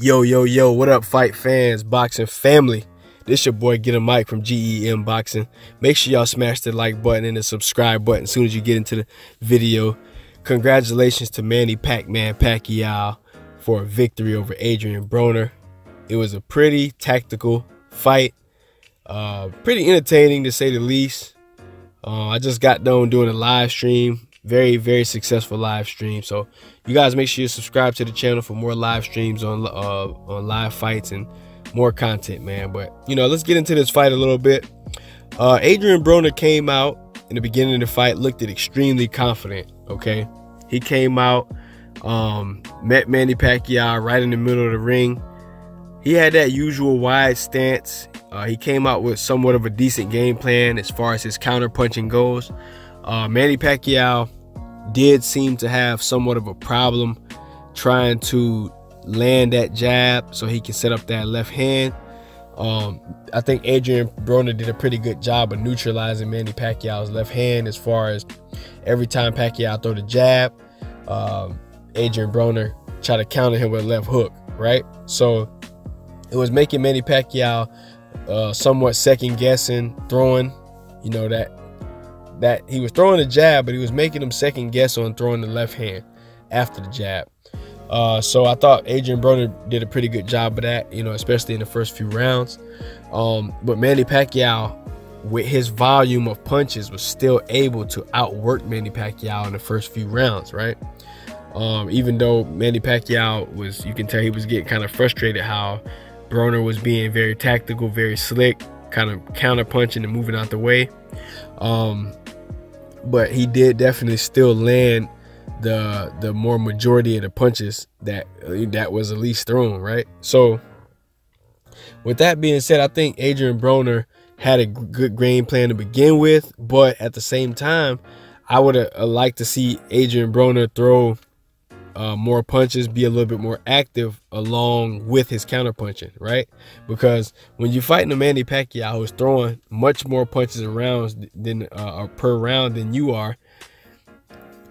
Yo, yo, yo, what up, fight fans, boxing family? This your boy, Get a Mic from GEM Boxing. Make sure y'all smash the like button and the subscribe button as soon as you get into the video. Congratulations to Manny Pacquiao for a victory over Adrien Broner. It was a pretty tactical fight, pretty entertaining to say the least. I just got done doing a live stream. Very, very successful live stream. So you guys make sure you subscribe to the channel for more live streams on live fights and more content, man. But you know, let's get into this fight a little bit. Adrien Broner came out in the beginning of the fight, looked extremely confident. Okay, he came out, met Manny Pacquiao right in the middle of the ring. He had that usual wide stance. He came out with somewhat of a decent game plan as far as his counter punching goes. Manny Pacquiao did seem to have somewhat of a problem trying to land that jab so he can set up that left hand. I think Adrien Broner did a pretty good job of neutralizing Manny Pacquiao's left hand as far as every time Pacquiao throw the jab, Adrien Broner try to counter him with a left hook, right? So it was making Manny Pacquiao somewhat second guessing throwing, you know, that he was throwing the jab, but he was making him second guess on throwing the left hand after the jab. So I thought Adrien Broner did a pretty good job of that, you know, especially in the first few rounds. But Manny Pacquiao, with his volume of punches, was still able to outwork Manny Pacquiao in the first few rounds, right? Even though Manny Pacquiao was, you can tell he was getting kind of frustrated how Broner was being very tactical, very slick, kind of counter punching and moving out the way. But he did definitely still land the more majority of the punches that was at least thrown, right? So with that being said, I think Adrien Broner had a good game plan to begin with, but at the same time, I would have liked to see Adrien Broner throw more punches, be a little bit more active along with his counter punching, right? Because when you're fighting a Manny Pacquiao who's throwing much more punches around than per round than you are,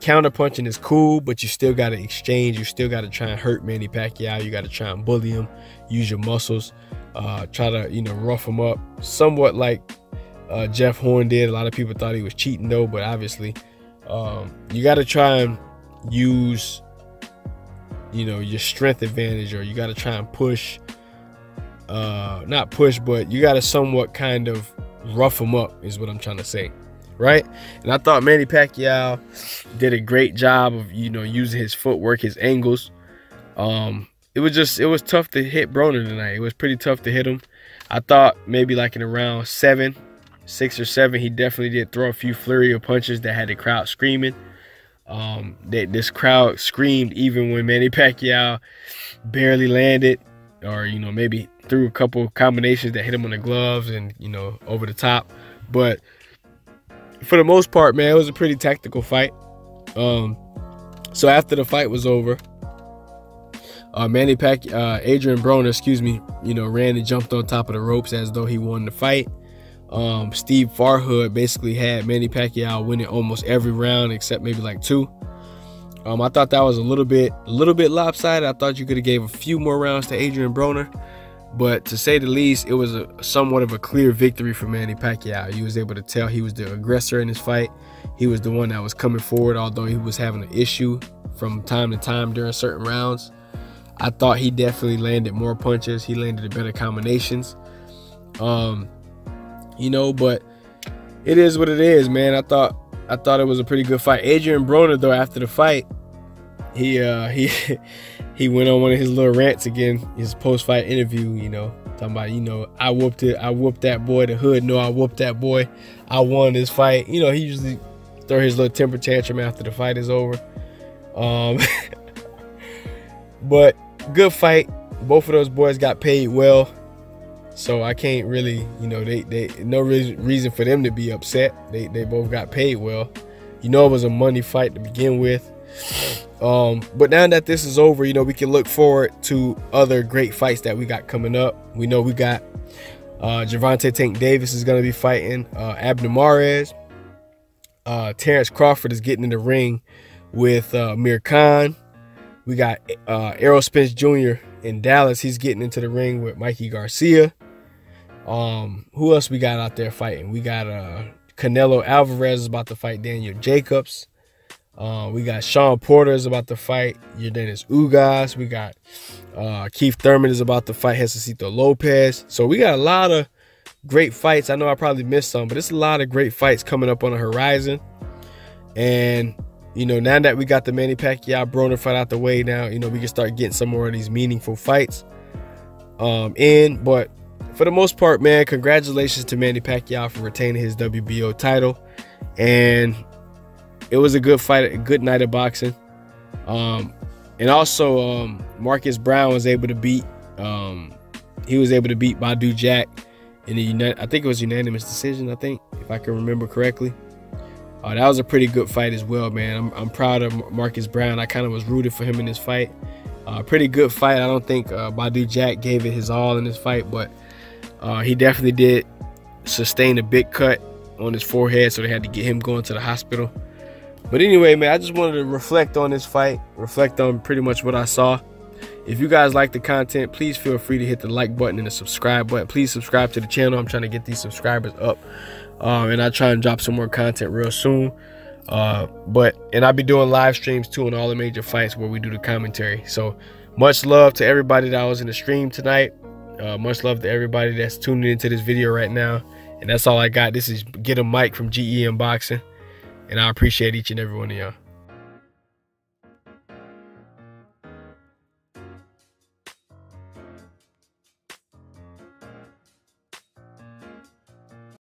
counter punching is cool, but you still got to exchange. You still got to try and hurt Manny Pacquiao. You got to try and bully him, use your muscles, try to, you know, rough him up, somewhat like Jeff Horn did. A lot of people thought he was cheating though, but obviously you got to try and use, you know, your strength advantage, or you got to try and push, not push, but you got to somewhat kind of rough him up is what I'm trying to say, right? And I thought Manny Pacquiao did a great job of, you know, using his footwork, his angles. It was tough to hit Broner tonight. It was pretty tough to hit him. I thought maybe like in around 6 or 7, he definitely did throw a few flurry of punches that had the crowd screaming. This crowd screamed even when Manny Pacquiao barely landed, or, you know, maybe threw a couple combinations that hit him on the gloves and, you know, over the top. But for the most part, man, it was a pretty tactical fight. So after the fight was over, Adrien Broner, excuse me, you know, ran and jumped on top of the ropes as though he won the fight. Steve Farhood basically had Manny Pacquiao winning almost every round except maybe like 2. I thought that was a little bit lopsided. I thought you could have gave a few more rounds to Adrien Broner, but to say the least, it was somewhat of a clear victory for Manny Pacquiao. He was able to tell he was the aggressor in this fight. He was the one that was coming forward, although he was having an issue from time to time during certain rounds. I thought he definitely landed more punches. He landed the better combinations. You know, but it is what it is, man. I thought it was a pretty good fight. Adrien Broner, though, after the fight, he went on one of his little rants again, his post-fight interview, you know, talking about, you know, I whooped that boy, the hood, no, I whooped that boy, I won this fight. You know, he usually throw his little temper tantrum after the fight is over. But good fight. Both of those boys got paid well. So I can't really, you know, they no reason for them to be upset. They both got paid well. You know, it was a money fight to begin with. But now that this is over, you know, we can look forward to other great fights that we got coming up. We know we got Gervonta Tank Davis is going to be fighting Abner Mares. Terrence Crawford is getting in the ring with Amir Khan. We got Errol Spence Jr. in Dallas, he's getting into the ring with Mikey Garcia. Who else we got out there fighting? We got Canelo Alvarez is about to fight Daniel Jacobs. We got Sean Porter is about to fight Yordenis Ugas. We got Keith Thurman is about to fight Jesucito Lopez. So we got a lot of great fights. I know I probably missed some, but it's a lot of great fights coming up on the horizon. And, you know, now that we got the Manny Pacquiao Broner fight out the way now, you know, we can start getting some more of these meaningful fights But for the most part, man, congratulations to Manny Pacquiao for retaining his WBO title. And it was a good fight, a good night of boxing. And also, Marcus Brown was able to beat, Badu Jack in I think it was unanimous decision, I think, if I can remember correctly. That was a pretty good fight as well, man. I'm proud of Marcus Brown. I kind of was rooted for him in this fight. Pretty good fight. I don't think Badu Jack gave it his all in this fight, but he definitely did sustain a big cut on his forehead, so they had to get him going to the hospital. But anyway, man, I just wanted to reflect on this fight, reflect on pretty much what I saw. If you guys like the content, please feel free to hit the like button and the subscribe button. Please subscribe to the channel. I'm trying to get these subscribers up. And I'll try and drop some more content real soon. And I'll be doing live streams too on all the major fights where we do the commentary. So much love to everybody that was in the stream tonight. Much love to everybody that's tuning into this video right now. And that's all I got. This is Get a Mic from GE Unboxing. And I appreciate each and every one of y'all.